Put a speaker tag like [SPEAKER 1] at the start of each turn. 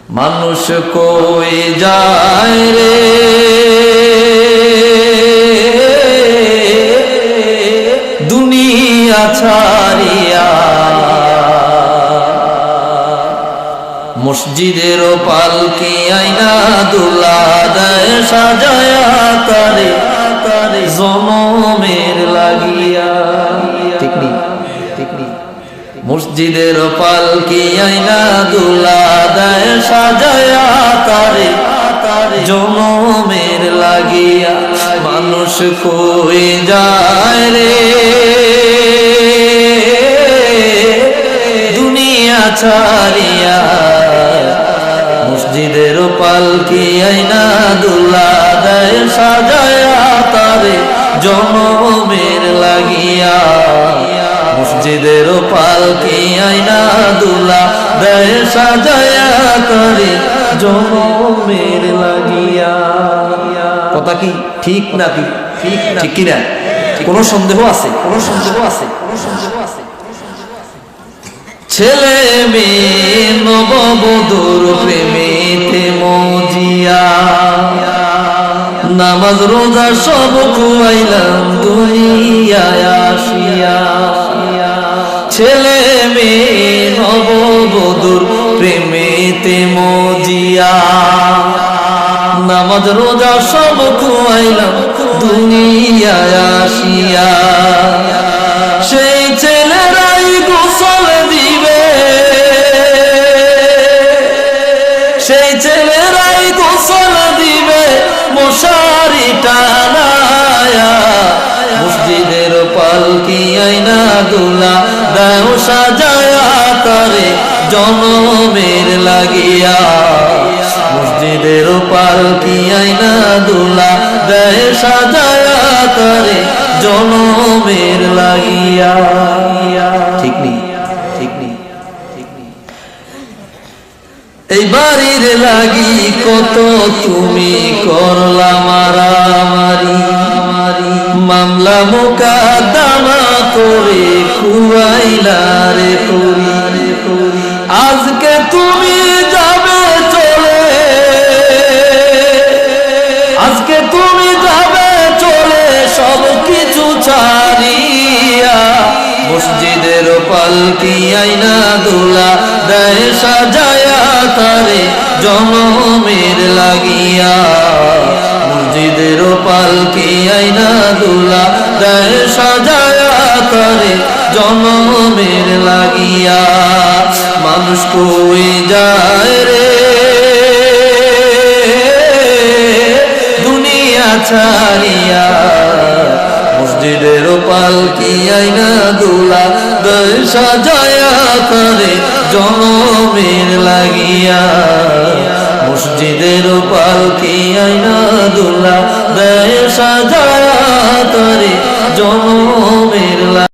[SPEAKER 1] মানুষ কই যায় রে দুনিয়া ছাড়িয়া, মসজিদের পালকি আইনা দুলা দেয় সাজায়া তারে তারে জনমের লাগিয়া। ঠিক নি, ঠিক নি। মসজিদের পালকি আইনা দুলা দেয় সাজায়া তারে তারে জনমের লাগিয়া। মানুষ কই যায় রে দুনিয়া ছাড়িয়া, মসজিদের পালকি আইনা দুলা দেয় সাজায়া তারে জনমের লাগিয়া। মসজিদের পালকি আইনা দুলা দেয় সাজায়া তারে জনমের লাগিয়া। কথা কি ঠিক না? ঠিক ঠিক কিনা? কোনো সন্দেহ আছে? কোনো সন্দেহ আছে? কোনো সন্দেহ আছে? ছেলে মেয়ে নববধূর প্রেমেতে মজিয়া, নামাজ রোজা সব খুয়াইলাম দুনিয়ায় আসিয়া। ছেলে মেয়ে নববধূর প্রেমেতে মজিয়া, নামাজ রোজা সব খুয়াইলাম দুনিয়ায় আসিয়া। সেই ছেলেরাই গোসল দিবে, সেই ছেলেরাই গোসল দিবে মশারি টানায়া। মসজিদের পালকি আইনা দুলা দেয় সাজায়া তারে জনমের লাগিয়া। মসজিদের পালকি আইনা দুলা দেয় সাজায়া তারে জনমের লাগিয়া। ঠিক নি, ঠিক নি। এই বাড়ির লাগি কত তুমি করলা মারামারি, মামলা মোকদ্দমা করে খুয়াইলা রে করি। আজকে তুমি যাবে চলে, আজকে তুমি যাবে চলে সব কিছু ছাড়িয়া। মসজিদের পালকি আইনা দুলা দেয় সাজায়া তারে জনমের লাগিয়া। মসজিদের পালকি আইনা দুলা দেয় সাজায়া তারে জনমের লাগিয়া। মানুষ কই যায় রে দুনিয়া ছাড়িয়া, মসজিদের পালকি আইনা দুলা দেয় সাজায়া তারে জনমের লাগিয়া। মসজিদের পালকি আইনা দুলা দেয় সাজায়া তারে জনমের লাগিয়া।